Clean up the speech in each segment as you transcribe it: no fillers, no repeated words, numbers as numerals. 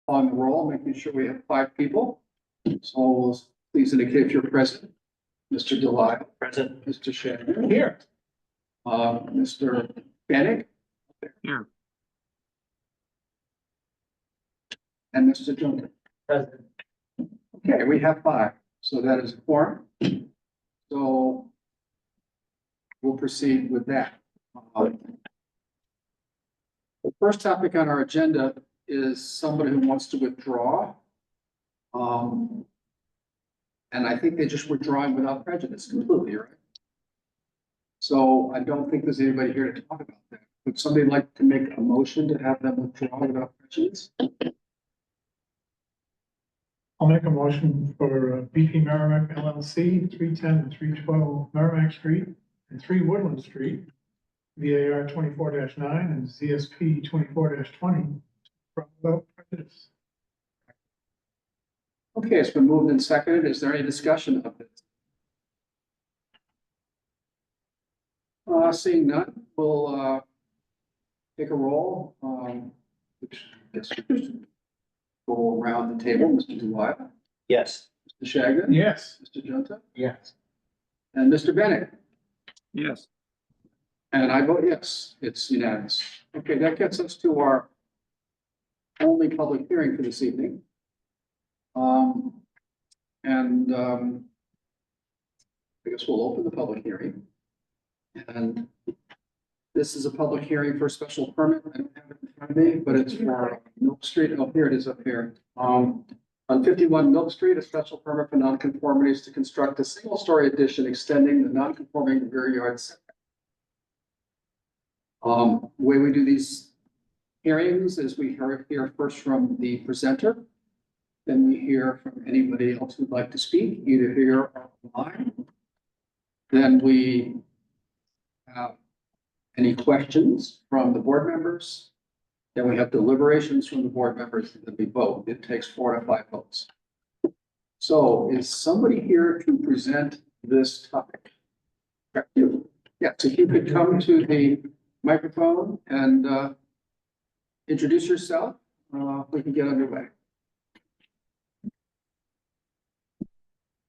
on the roll, making sure we have 5 people. So please indicate if you're present. Mr. Delisle. Present. Mr. Shannon. Here. Mr. Bennett. Here. And Mr. Jones. Present. Okay, we have 5, so that is a quorum. So we'll proceed with that. The first topic on our agenda is somebody who wants to withdraw. And I think they're just withdrawing without prejudice completely, right? So I don't think there's anybody here to talk about that. Would somebody like to make a motion to have them withdraw without prejudice? I'll make a motion for BP Merrimack LLC, 310 and 312 Merrimack Street and 3 Woodland Street, VAR 24-9 and ZSP 24-20, without prejudice. Okay, it's been moved and seconded. Is there any discussion of this? Seeing none, we'll take a roll. Which I guess we just go around the table. Mr. Delisle, Yes. Mr. Shagnon, Yes. Mr. Junta, Yes. and Mr. Bennett. Yes. And I vote yes, it's unanimous. Okay, that gets us to our only public hearing for this evening. I guess we'll open the public hearing. And this is a public hearing for a special permit. I don't have it in front of me, but it's for Milk Street. Oh, here it is up here. On 51 Milk Street, a special permit for nonconformities to construct a single-story addition extending the nonconforming rear yard setback. The way we do these hearings is we hear first from the presenter. Then we hear from anybody else who'd like to speak, either here or online. Then we have any questions from the board members. Then we have deliberations from the board members, and then we vote. It takes 4 to 5 votes. So is somebody here to present this topic? Yeah, so if you could come to the microphone and introduce yourself, we can get underway.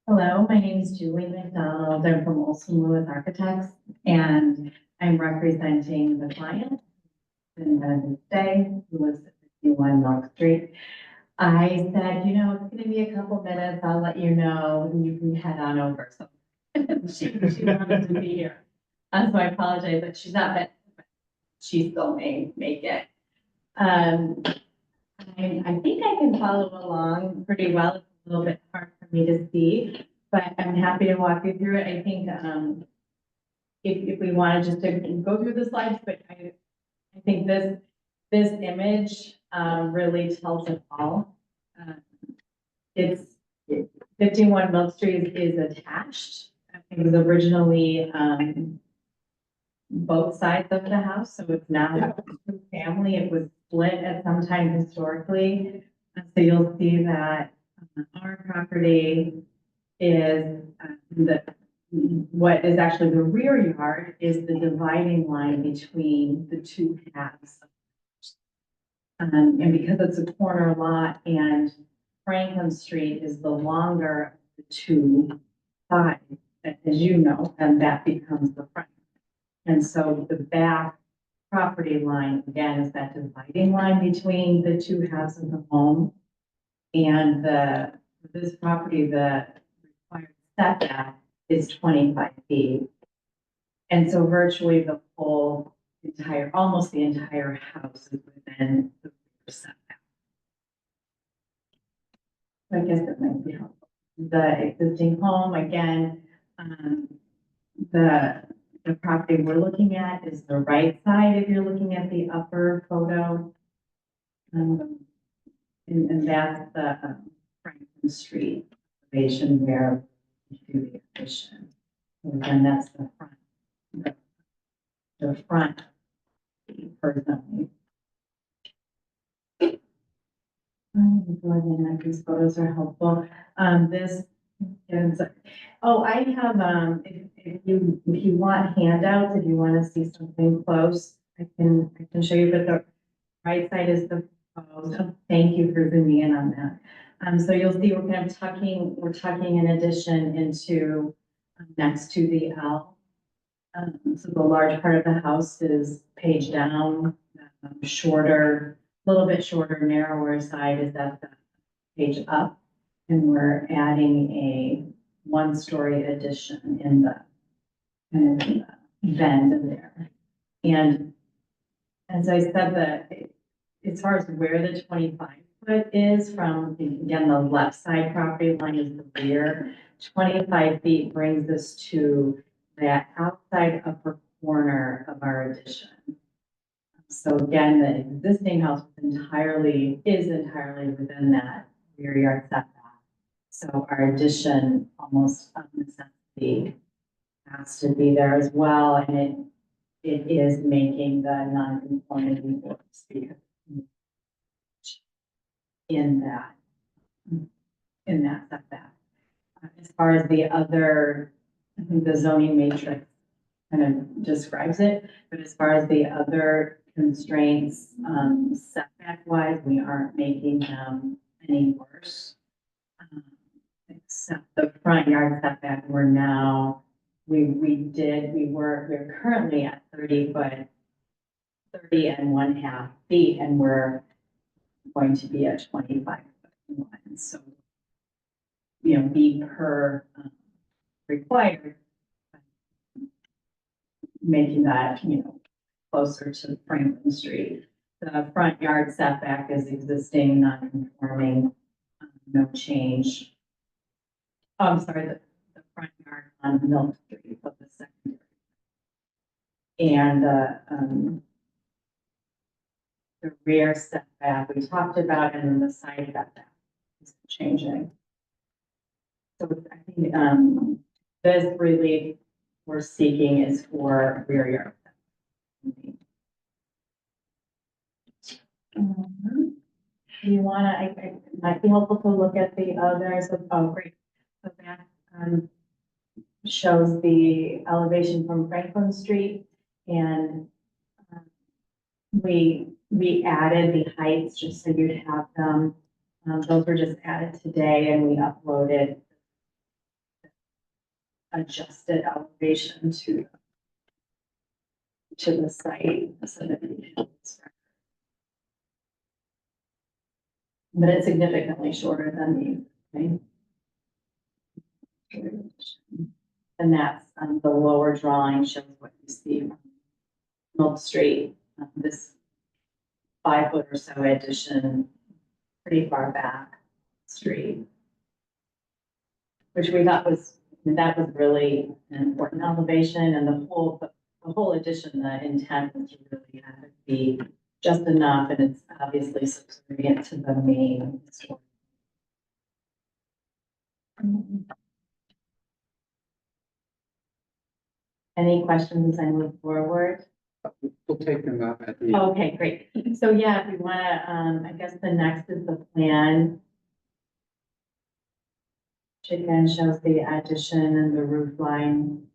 Hello, my name is Julie McDonald. I'm from Olson Lewis Architects, and I'm representing the client in today who lives at 51 Milk Street. I said, you know, it's going to be a couple minutes. I'll let you know, and you can head on over. So she wanted to be here. So I apologize that she's not, but she still may make it. I think I can follow along pretty well. It's a little bit hard for me to see, but I'm happy to walk you through it. I think if we want to just to go through the slides, but I think this image really tells it all. It's 51 Milk Street is attached. It was originally both sides of the house, so it's not a family. It was split at some time historically. So you'll see that our property is what is actually the rear yard is the dividing line between the 2 halves. And because it's a corner lot and Franklin Street is the longer of the 2 sides, as you know, and that becomes the front. And so the back property line, again, is that dividing line between the 2 halves of the home. And this property, the required setback is 25 feet. And so virtually the whole almost the entire house is within the setback. I guess that might be helpful. The existing home, again, the property we're looking at is the right side if you're looking at the upper photo. And that's the Franklin Street elevation where we do the addition. And then that's the front. The front personally. These photos are helpful. This is, I have, if you want handouts, if you want to see something close, I can show you, but the right side is the proposed. Thank you for zooming in on that. So you'll see we're kind of we're tucking an addition into next to the L. So the large part of the house is page down, shorter, a little bit shorter, narrower side is at the page up. And we're adding a one-story addition in the kind of in the bend there. And as I said, that as far as where the 25-foot is from, again, the left side property line is the rear. 25 feet brings us to that outside upper corner of our addition. So again, the existing house is entirely within that rear yard setback. So our addition almost of necessity has to be there as well, and it is making the non-conformity worse because in that setback. As far as the other, I think the zoning matrix kind of describes it, but as far as the other constraints, setback wise, we aren't making them any worse. Except the front yard setback, we're currently at 30 foot, 30 and 1/2 feet, and we're going to be at 25 foot one. So, be per required, making that, closer to Franklin Street. The front yard setback is existing, non-conforming, no change. Oh, I'm sorry, the front yard on Mill Street of the secondary. And the rear setback we talked about, and then the side setback is changing. So I think this relief we're seeking is for rear yard. You wanna, it might be helpful to look at the others. Oh, great. So that shows the elevation from Franklin Street, and we added the heights just so you'd have them. Those were just added today, and we uploaded adjusted elevation to the site. So that we have this record. But it's significantly shorter than the, okay? And that's the lower drawing shows what you see from Milk Street. This 5 foot or so addition, pretty far back street, which we thought was really an important elevation, and the whole addition, the intent was to really have it be just enough, and it's obviously subservient to the main store. Any questions as I move forward? We'll take them up at the. Okay, great. So yeah, if we wanna, I guess the next is the plan. Which again shows the addition and the roof line,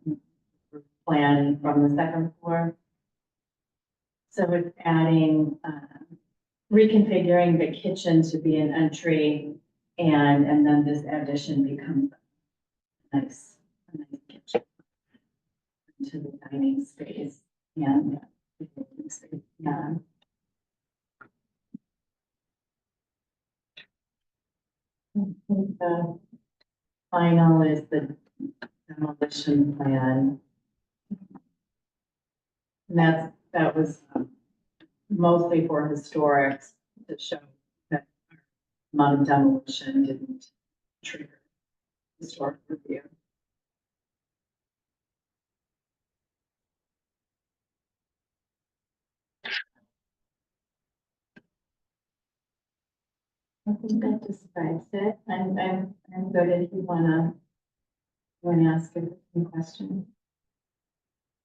roof plan from the second floor. So it's adding, reconfiguring the kitchen to be an entry, and then this addition becomes a nice kitchen to the dining space and the living space. Yeah. I think the final is the demolition plan. And that was mostly for historics to show that our amount of demolition didn't trigger historic review. I think that describes it. I'm good if you wanna ask a question.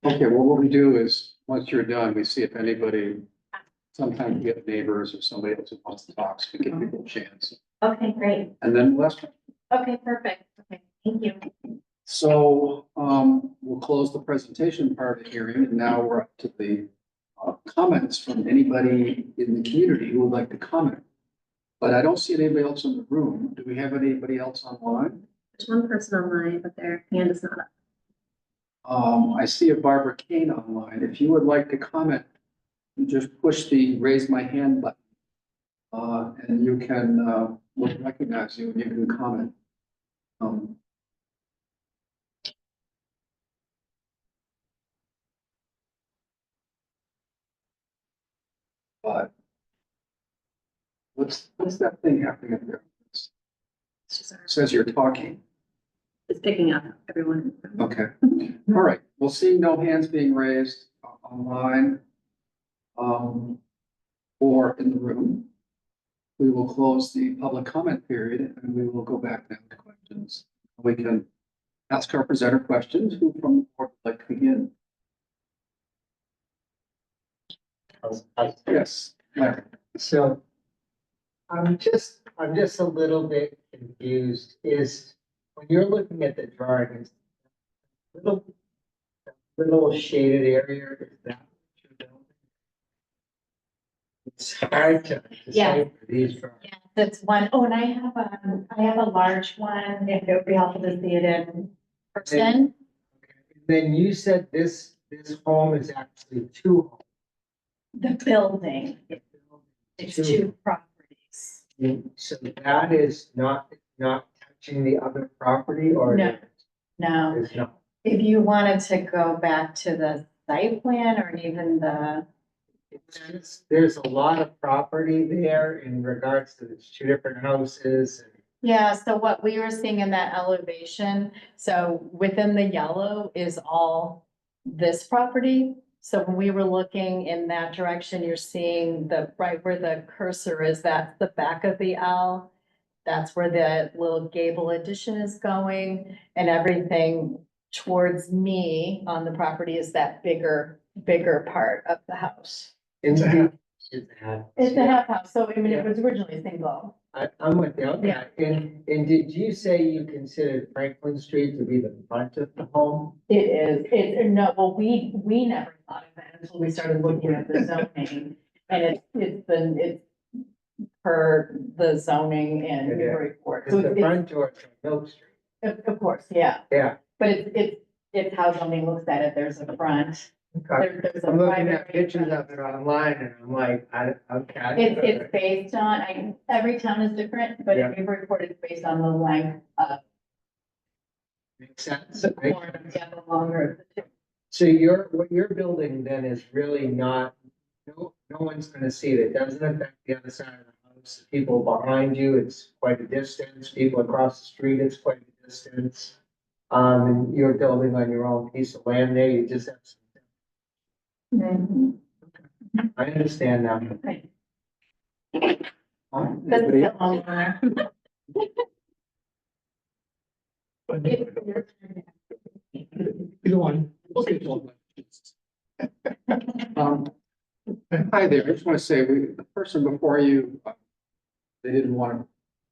Okay, well, what we do is, once you're done, we see if anybody, sometimes we get neighbors or somebody else who wants to talk, so we give people a chance. Okay, great. And then last, Okay, perfect. Okay, thank you. so, we'll close the presentation part of the hearing, and now we're up to the comments from anybody in the community who would like to comment. But I don't see anybody else in the room. Do we have anybody else online? There's one person online, but their hand is not up. I see a Barbara Kane online. If you would like to comment, you just push the raise my hand button. And you can, we'll recognize you and you can comment. But what's that thing happening up there? It It's just our, says you're talking. it's picking up everyone. Okay, all right. We'll see no hands being raised online. Or in the room. We will close the public comment period and we will go back now to questions. We can ask our presenter questions. Who from the board would like to begin? Yes, Larry. So I'm just a little bit confused, is when you're looking at the drawings, little shaded area, is that what you're building? It's hard to Yeah. decipher these drawings. Yeah, that's one. Oh, and I have a large one, if it would be helpful to see it in person. Okay. Then you said this home is actually two homes. The building, it's two properties. So that is not touching the other property, or? No. No, It's not. if you wanted to go back to the site plan or even There's a lot of property there in regards to these two different houses. yeah, so what we were seeing in that elevation, so within the yellow is all this property. So when we were looking in that direction, you're seeing right where the cursor is, that's the back of the L. That's where the little gable addition is going, and everything towards me on the property is that bigger part of the house. It's a half. It's a half house, so I mean, it was originally single. I'm with you, okay. Yeah. And did you say you considered Franklin Street to be the front of the home? No, well, we never thought of that until we started looking at the zoning. And it's per the zoning in Yeah. Newburyport. Because So the front door is on Milk Street. of course, yeah, Yeah. but it's how zoning looks at it. There's a front. There's a I'm looking private at pictures front. of it online and I'm like, okay. It's based on, every town is different, but Yeah. in Newburyport, it's based on the length of Makes sense. the corner, yeah, the longer of the two. So what you're building then is really not, no one's gonna see it. It doesn't affect the other side of the house. People behind you, it's quite a distance. People across the street, it's quite a distance. And you're building on your own piece of land there. You just have some. I understand now. Right. That's Anybody the else? homeowner. Either one. Um, Hi there, I just want to say, the person before you, they didn't want to,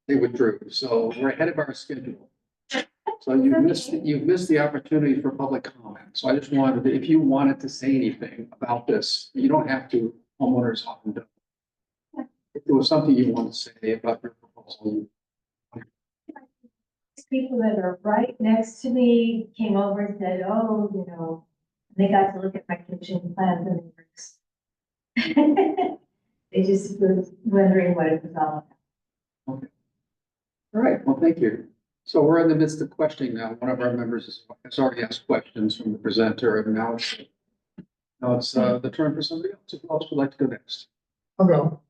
they withdrew, so we're ahead of our schedule. So you've missed the opportunity for public comment, so I just wanted, if you wanted to say anything about this, you don't have to, homeowners often don't. If there was something you want to say about your proposal, People that are right next to me came over and said, oh, they got to look at my kitchen plans and it works. They just was wondering what it was all about. all right, well, thank you. So we're in the midst of questioning now. One of our members has already asked questions from the presenter, and now it's the turn for somebody else. Who else would like to go next? I'll go.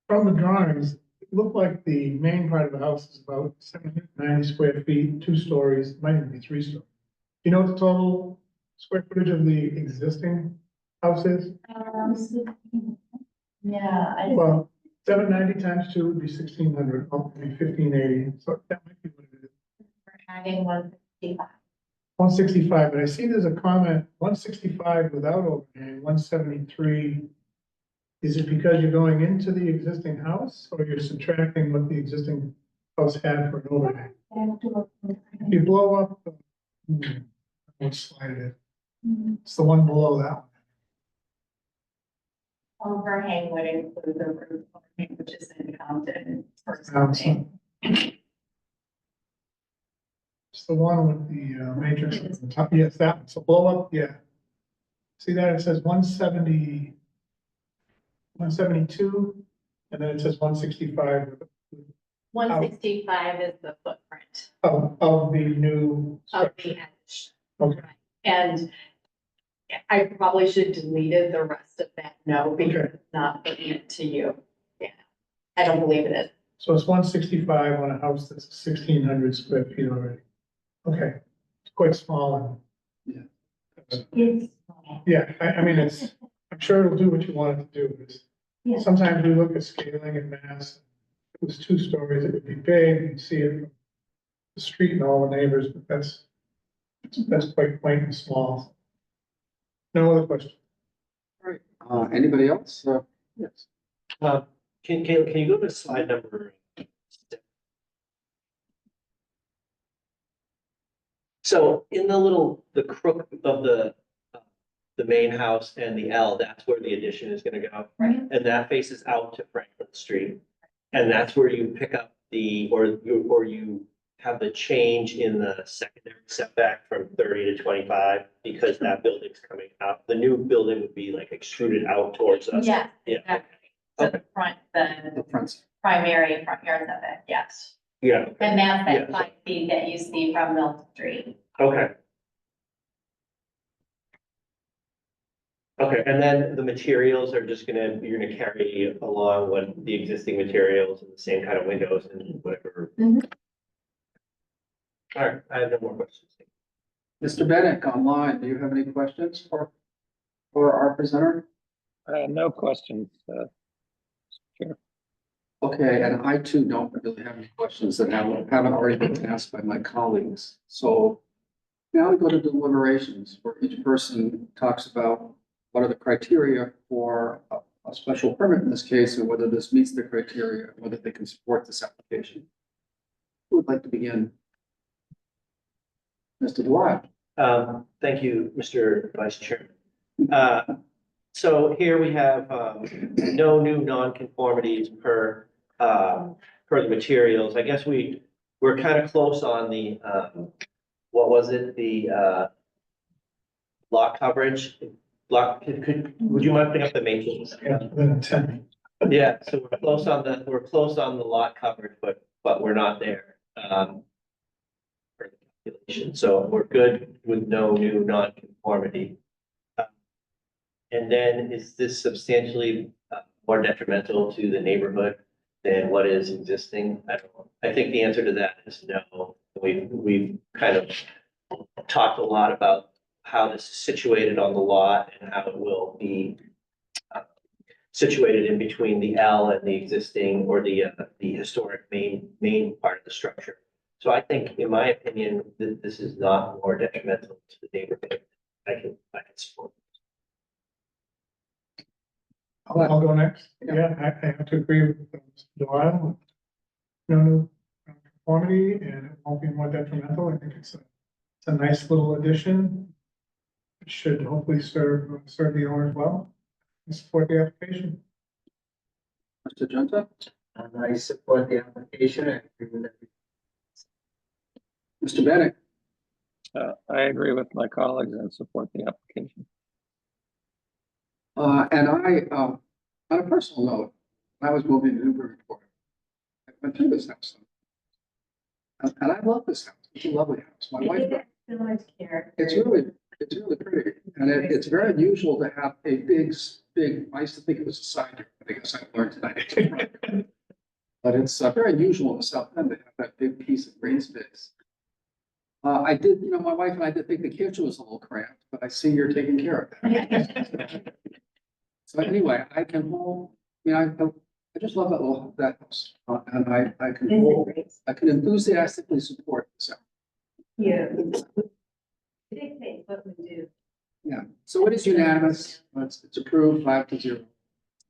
From the drawings, it looked like the main part of the house is about 790 square feet, 2 stories, might even be 3 stories. You know what the total square footage of the existing house is? Yeah, Well, 790 times 2 would be 1,600, up to be 1,580, so that might be what it is. we're adding 165. 165, but I see there's a comment, 165 without overhang, 173. Is it because you're going into the existing house or you're subtracting what the existing house had for an overhang? If you blow up, let's slide it in. It's the one below that one. Overhang would include the roof overhang, which is in Compton. Compton. It's the one with the matrix on the top. Yes, that one. So blow up, yeah. See that? It says 170, 172, and then it says 165 One sixty-five is the footprint of the new of structure. the edge. Okay. And I probably should deleted the rest of that note because it's not putting it to you. Yeah, I don't believe it is. So it's 165 on a house that's 1,600 square feet already. Okay, it's quite small. And It's, yeah, I mean, I'm sure it'll do what you want it to do. Yeah. Sometimes we look at scaling in mass. If it was 2 stories, it would be big, you see it from the street and all the neighbors, but that's quite quaint and small. No other questions? Right. Anybody else? Yes. Can you go to slide number 6? So in the crook of the main house and the L, that's where the addition is gonna go. Right. And that faces out to Franklin Street. And that's where you pick up or you have the change in the secondary setback from 30 to 25, because that building's coming out. The new building would be like extruded out towards us. Yes, Yeah. exactly. So the front, The the front. primary front yard setback, yes. Yeah, And that's Yeah. that 5 feet that you see from Milton Street. okay. Okay, and then the materials are just you're gonna carry along what the existing materials and the same kind of windows and whatever. Mhm. All right, I have no more questions. Mr. Bennett online, do you have any questions for our presenter? No questions, Chair. Okay, and I too don't really have any questions that haven't already been asked by my colleagues. So now we go to deliberations, where each person talks about what are the criteria for a special permit in this case, and whether this meets the criteria, whether they can support this application. Who would like to begin? Mr. Dwyer. Thank you, Mr. Vice Chairman. So here we have, no new nonconformities per the materials. I guess we're kind of close on the, what was it, the lot coverage? Would you mind putting up the matrix? Yeah, within 10. Yeah, so we're close on the lot coverage, but we're not there. For the calculation, so we're good with no new nonconformity. And then is this substantially more detrimental to the neighborhood than what is existing? I don't know. I think the answer to that is no. We've kind of talked a lot about how this is situated on the lot and how it will be situated in between the L and the existing or the historic main part of the structure. So I think, in my opinion, this is not more detrimental to the neighborhood. I can support. I'll go next. Yeah. Yeah, I have to agree with Mr. Delisle. No new conformity, and it won't be more detrimental. I think it's a nice little addition. It should hopefully serve the owners well and support the application. Mr. Junta. I support the application. I agree with everything. Mr. Bennett. I agree with my colleagues and support the application. And on a personal note, when I was moving to Newburyport, I went through this house. And I love this house. It's a lovely house. My wife, similar to character. it's really pretty. And it's very unusual to have a big, I used to think it was a side yard, but I guess I learned tonight. But it's very unusual in the South End to have that big piece of green space. I did, my wife and I did think the kitchen was a little cramped, but I see you're taking care of that. So anyway, I just love that house, and I can enthusiastically support this. Yeah. It dictates what we do. Yeah, so it is unanimous. It's approved 5-0.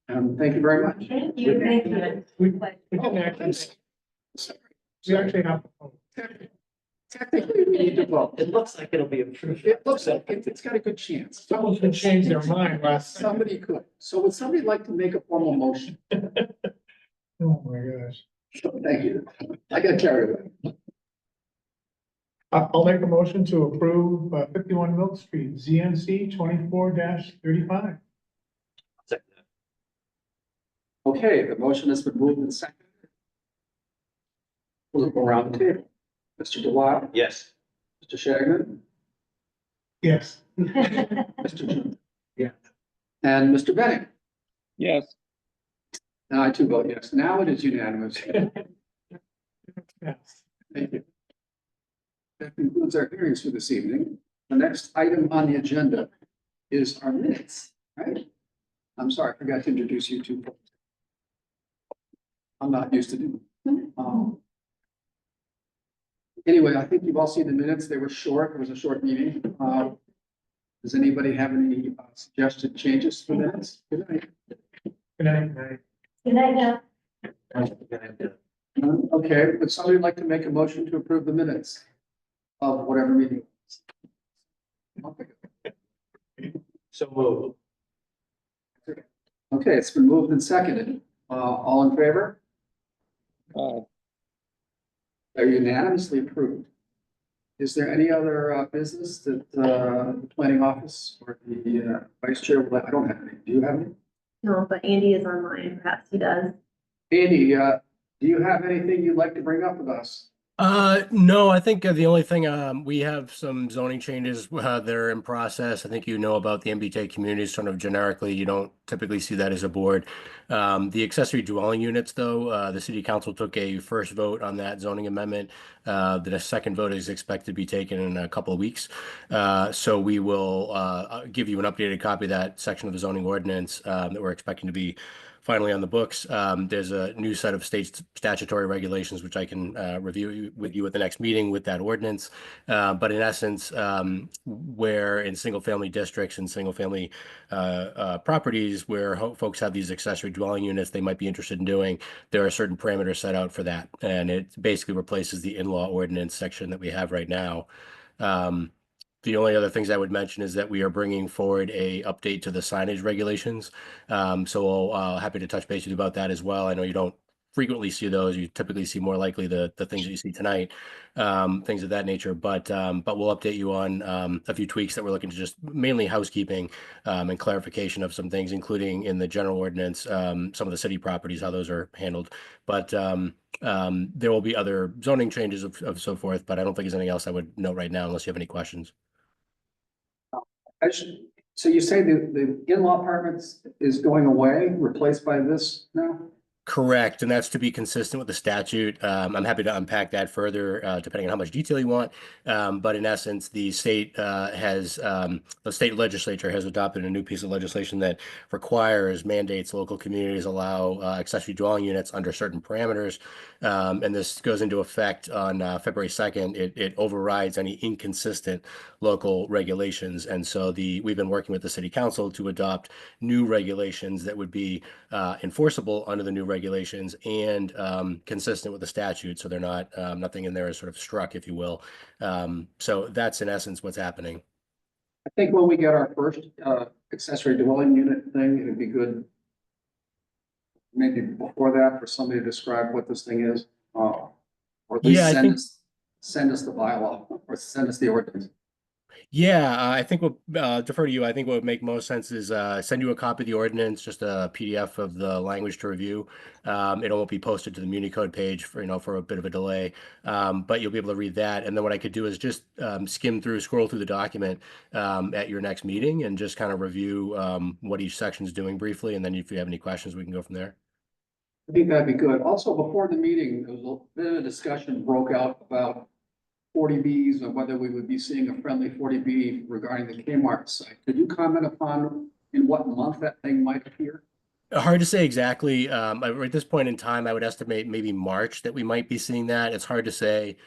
Thank you very much. Thank you, thank you. We didn't actually, we actually have. technically we need to vote. It looks like it'll be approved. It looks like it's got a good chance. Someone can change their mind last second. Somebody could. So would somebody like to make a formal motion? Oh, my gosh. Thank you. I got carried away. I'll make a motion to approve 51 Milk Street, ZNC 24-35. Second. Okay, the motion has been moved and seconded. We'll go around the table. Mr. Delisle, Yes. Mr. Shagnon, Yes. Mr. Jones. Yeah. And Mr. Benning. yes, And I too vote yes. Now it is unanimous. Yes. Thank you. That concludes our hearings for this evening. The next item on the agenda is our minutes, right? I'm sorry, I forgot to introduce you two. I'm not used to doing. Anyway, I think you've all seen the minutes. They were short. It was a short meeting. Does anybody have any suggested changes to the minutes? Good night. Good night. Good night now. Okay, would somebody like to make a motion to approve the minutes of whatever meeting? So moved. Okay, it's been moved and seconded. All in favor? They're unanimously approved. Is there any other business that the planning office or the vice chair would like? I don't have any. Do you have any? No, but Andy is online, perhaps he does. Andy, do you have anything you'd like to bring up with us? No, I think the only thing, we have some zoning changes that are in process. I think you know about the MBTA communities sort of generically. You don't typically see that as a board. The accessory dwelling units, though, the city council took a first vote on that zoning amendment. The second vote is expected to be taken in a couple of weeks. So we will give you an updated copy of that section of the zoning ordinance that we're expecting to be finally on the books. There's a new set of state statutory regulations, which I can review with you at the next meeting with that ordinance. But in essence, where in single family districts and single family properties where folks have these accessory dwelling units they might be interested in doing, there are certain parameters set out for that. And it basically replaces the in-law ordinance section that we have right now. The only other things I would mention is that we are bringing forward a update to the signage regulations. So happy to touch base with you about that as well. I know you don't frequently see those. You typically see more likely the things that you see tonight, things of that nature. But we'll update you on a few tweaks that we're looking to just mainly housekeeping and clarification of some things, including in the general ordinance, some of the city properties, how those are handled. But there will be other zoning changes of so forth, but I don't think there's anything else I would note right now unless you have any questions. So you say the in-law apartments is going away, replaced by this now? Correct, and that's to be consistent with the statute. I'm happy to unpack that further, depending on how much detail you want. But in essence, the state the state legislature has adopted a new piece of legislation that mandates local communities allow accessory dwelling units under certain parameters. And this goes into effect on February 2nd. It overrides any inconsistent local regulations. And so we've been working with the city council to adopt new regulations that would be enforceable under the new regulations and consistent with the statute. So they're not, nothing in there is sort of struck, if you will. So that's in essence what's happening. I think when we get our first accessory dwelling unit thing, it'd be good maybe before that for somebody to describe what this thing is. Or at least Yeah, I think send us the bylaw or send us the ordinance. Yeah, I think we'll defer to you. I think what would make most sense is send you a copy of the ordinance, just a PDF of the language to review. It won't be posted to the Municode page for a bit of a delay, but you'll be able to read that. And then what I could do is just scroll through the document at your next meeting and just kind of review what each section is doing briefly. And then if you have any questions, we can go from there. I think that'd be good. Also, before the meeting, there was a bit of a discussion broke out about 40Bs and whether we would be seeing a friendly 40B regarding the Kmart site. Could you comment upon in what month that thing might appear? Hard to say exactly. At this point in time, I would estimate maybe March that we might be seeing that. It's hard to say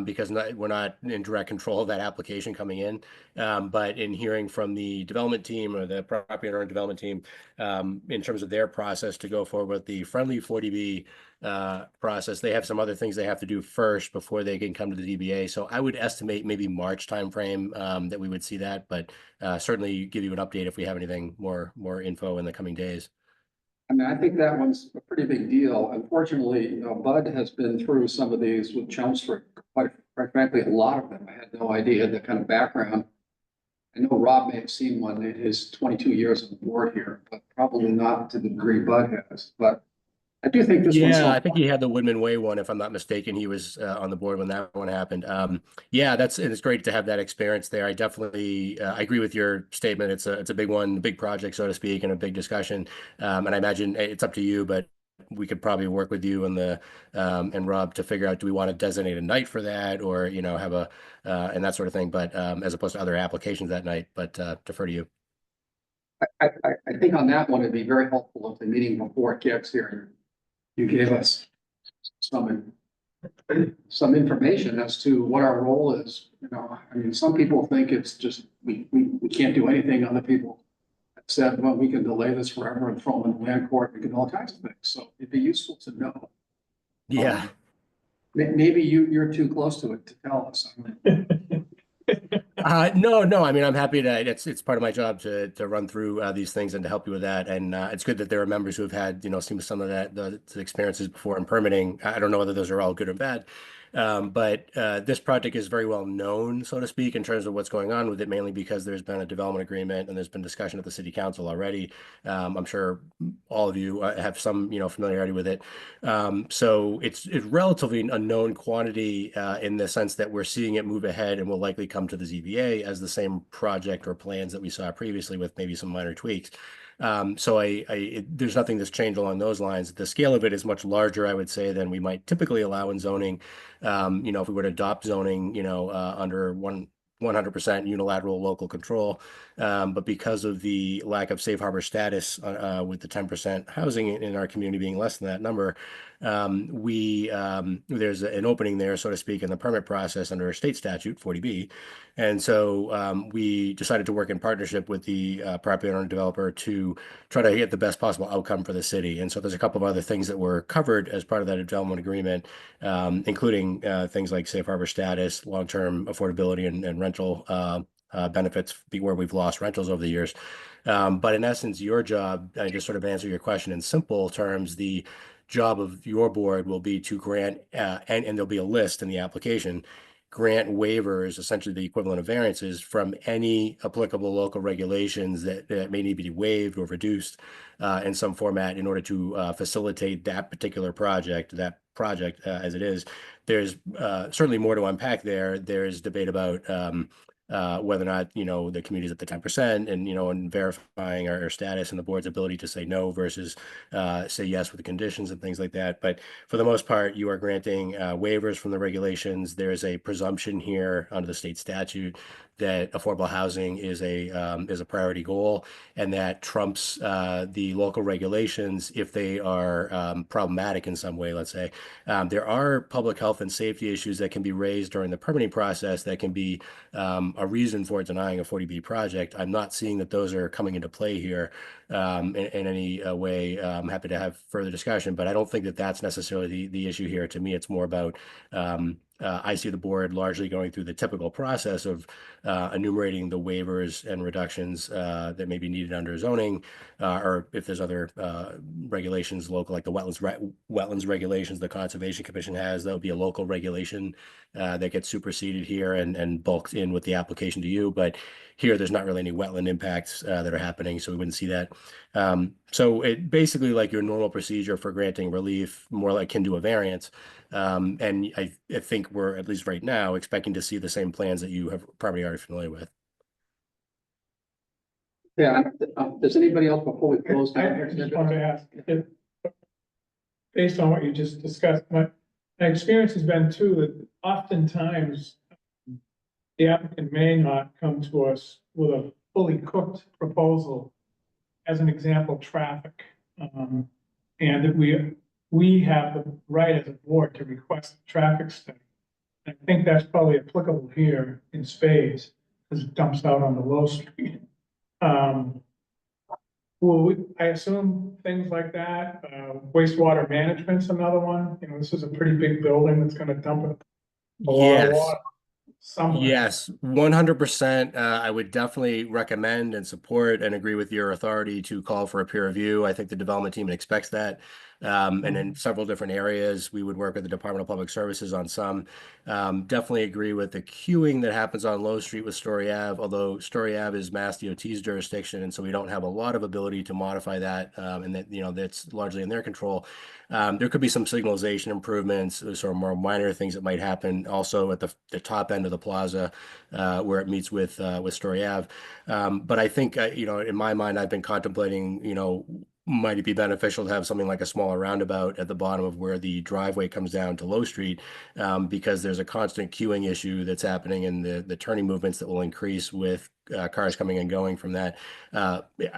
because we're not in direct control of that application coming in. But in hearing from the development team or the property owner and development team, in terms of their process to go forward with the friendly 40B process, they have some other things they have to do first before they can come to the DBA. So I would estimate maybe March timeframe that we would see that, but certainly give you an update if we have anything more info in the coming days. I mean, I think that one's a pretty big deal. Unfortunately, Bud has been through some of these with Chelmsford, quite frankly, a lot of them. I had no idea the kind of background. I know Rob may have seen one in his 22 years on the board here, but probably not to the degree Bud has. But I do think this one's. Yeah, I think he had the Woodman Way one, if I'm not mistaken. He was on the board when that one happened. Yeah, it's great to have that experience there. I definitely I agree with your statement. It's a big one, big project, so to speak, and a big discussion. And I imagine it's up to you, but we could probably work with you and the and Rob to figure out, do we want to designate a night for that, or have a and that sort of thing. But as opposed to other applications that night, but defer to you. I think on that one, it'd be very helpful if the meeting before it gets here, you gave us some information as to what our role is. I mean, some people think it's just, we can't do anything. Other people have said, well, we can delay this forever and throw them in the land court, we can do all kinds of things. So it'd be useful to know. Yeah. Maybe you're too close to it to tell us. No. I mean, I'm happy to. It's part of my job to run through these things and to help you with that. And it's good that there are members who have had some of the experiences before in permitting. I don't know whether those are all good or bad, but this project is very well known, so to speak, in terms of what's going on with it. Mainly because there's been a development agreement and there's been discussion at the city council already. I'm sure all of you have some familiarity with it. So it's relatively a known quantity in the sense that we're seeing it move ahead and will likely come to the ZBA as the same project or plans that we saw previously with maybe some minor tweaks. So there's nothing that's changed along those lines. The scale of it is much larger, I would say, than we might typically allow in zoning. If we were to adopt zoning, under 100% unilateral local control. But because of the lack of safe harbor status with the 10% housing in our community being less than that number, there's an opening there, so to speak, in the permit process under a state statute, 40B. And so we decided to work in partnership with the property owner and developer to try to get the best possible outcome for the city. And so there's a couple of other things that were covered as part of that development agreement, including things like safe harbor status, long-term affordability, and rental benefits where we've lost rentals over the years. But in essence, your job, I just sort of answer your question in simple terms, the job of your board will be to grant, and there'll be a list in the application, grant waivers, essentially the equivalent of variances from any applicable local regulations that may need to be waived or reduced in some format in order to facilitate that particular project, as it is. There's certainly more to unpack there. There's debate about whether or not the community's at the 10% and verifying our status and the board's ability to say no versus say yes with the conditions and things like that. But for the most part, you are granting waivers from the regulations. There's a presumption here under the state statute that affordable housing is a priority goal, and that trumps the local regulations if they are problematic in some way. Let's say there are public health and safety issues that can be raised during the permitting process that can be a reason for denying a 40B project. I'm not seeing that those are coming into play here in any way. I'm happy to have further discussion, but I don't think that that's necessarily the issue here. To me, it's more about I see the board largely going through the typical process of enumerating the waivers and reductions that may be needed under zoning, or if there's other regulations local, like the wetlands regulations the Conservation Commission has, that would be a local regulation that gets superseded here and bulked in with the application to you. But here, there's not really any wetland impacts that are happening, so we wouldn't see that. So it basically like your normal procedure for granting relief, more like akin to a variance. And I think we're, at least right now, expecting to see the same plans that you have probably already familiar with. Yeah, does anybody else before we close down I here? just wanted to ask, based on what you just discussed, my experience has been too, that oftentimes the applicant may not come to us with a fully cooked proposal. As an example, traffic. And that we have the right as a board to request a traffic study. I think that's probably applicable here in spades, because it dumps out on the low street. I assume things like that, wastewater management's another one, you know, this is a pretty big building that's gonna dump a lot of Yes. water somewhere. Yes, 100%. I would definitely recommend and support and agree with your authority to call for a peer review. I think the development team expects that. And in several different areas, we would work with the Department of Public Services on some. Definitely agree with the queuing that happens on Low Street with Story Ave, although Story Ave is Mass DOT's jurisdiction, and so we don't have a lot of ability to modify that, and that, you know, that's largely in their control. There could be some signalization improvements, sort of more minor things that might happen also at the top end of the plaza, where it meets with Story Ave. But I think, you know, in my mind, I've been contemplating, you know, might it be beneficial to have something like a smaller roundabout at the bottom of where the driveway comes down to Low Street, because there's a constant queuing issue that's happening and the turning movements that will increase with cars coming and going from that.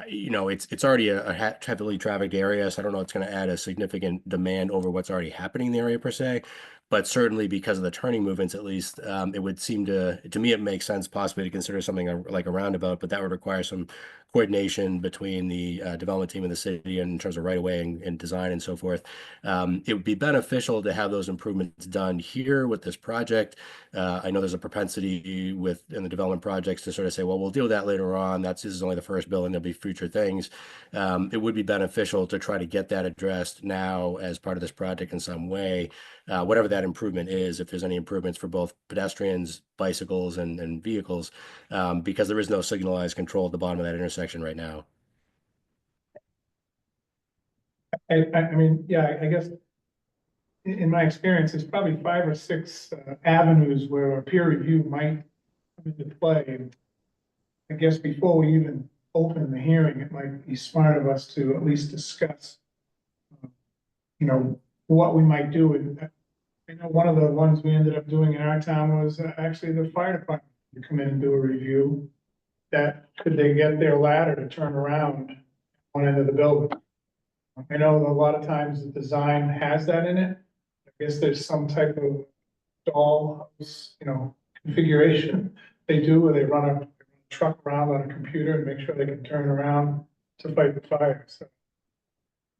You know, it's already a heavily trafficked area, so I don't know it's going to add a significant demand over what's already happening in the area per se. But certainly because of the turning movements, at least, it would seem to me, it makes sense possibly to consider something like a roundabout, but that would require some coordination between the development team and the city in terms of right of way and design and so forth. It would be beneficial to have those improvements done here with this project. I know there's a propensity in the development projects to sort of say, well, we'll deal with that later on. This is only the first building, there'll be future things. It would be beneficial to try to get that addressed now as part of this project in some way. Whatever that improvement is, if there's any improvements for both pedestrians, bicycles, and vehicles, because there is no signalized control at the bottom of that intersection right now. I mean, yeah, I guess in my experience, there's probably 5 or 6 avenues where a peer review might come into play. And I guess before we even open the hearing, it might be smart of us to at least discuss, you know, what we might do. And I know one of the ones we ended up doing in our town was actually the fire department to come in and do a review. That could they get their ladder to turn around one end of the building? I know a lot of times the design has that in it. I guess there's some type of dollhouse, you know, configuration they do where they run a truck around on a computer and make sure they can turn around to fight the fire. So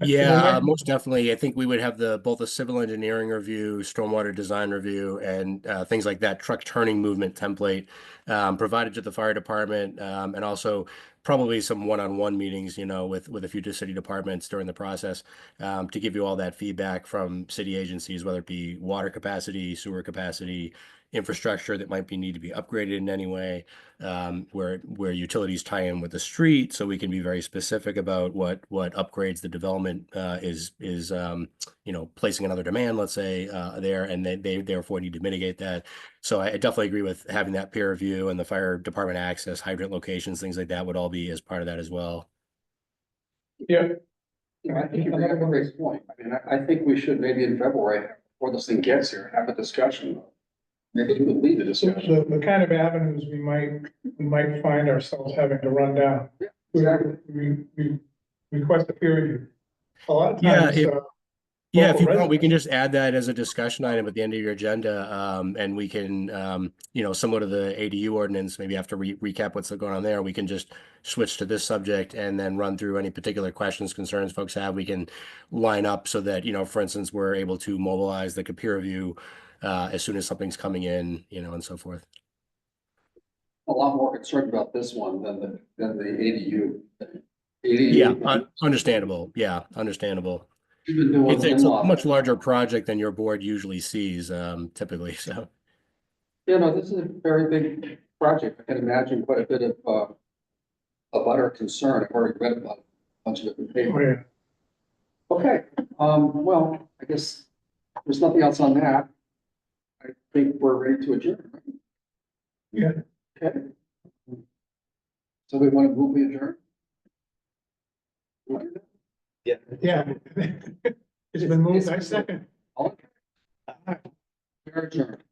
Yeah, most definitely. I think we would have both a civil engineering review, stormwater design review, and things like that truck turning movement template provided to the fire department, and also probably some one-on-one meetings, you know, with a few city departments during the process, to give you all that feedback from city agencies, whether it be water capacity, sewer capacity, infrastructure that might need to be upgraded in any way, where utilities tie in with the street, so we can be very specific about what upgrades the development is you know, placing another demand, let's say, there, and they therefore need to mitigate that. So I definitely agree with having that peer review, and the fire department access, hydrant locations, things like that would all be as part of that as well. yeah, Yeah, I think you bring up a great point. I mean, I think we should maybe in February, before this thing gets here, have a discussion. Maybe we would lead the so discussion. the kind of avenues we might find ourselves having to run down. Yeah, exactly. We request a peer review. A lot of Yeah, times. Yeah, if you local want, we can residents- just add that as a discussion item at the end of your agenda, and we can, you know, similar to the ADU ordinance, maybe after recap what's going on there, we can just switch to this subject and then run through any particular questions, concerns folks have. We can line up so that, you know, for instance, we're able to mobilize the peer review as soon as something's coming in, you know, and so forth. A lot more concerned about this one than the ADU. Yeah, ADU, understandable. Yeah, understandable. we've been doing It's a lot. much larger project than your board usually sees, typically, so. You know, this is a very big project. I can imagine quite a bit of butter concern. I've already read about a bunch of it in Oh, paper. yeah. Okay, well, I guess there's nothing else on that. I think we're ready to adjourn. Yeah. Okay. So we want to move the adjourn? Yeah. It's been moved, I second. All okay. We're adjourned.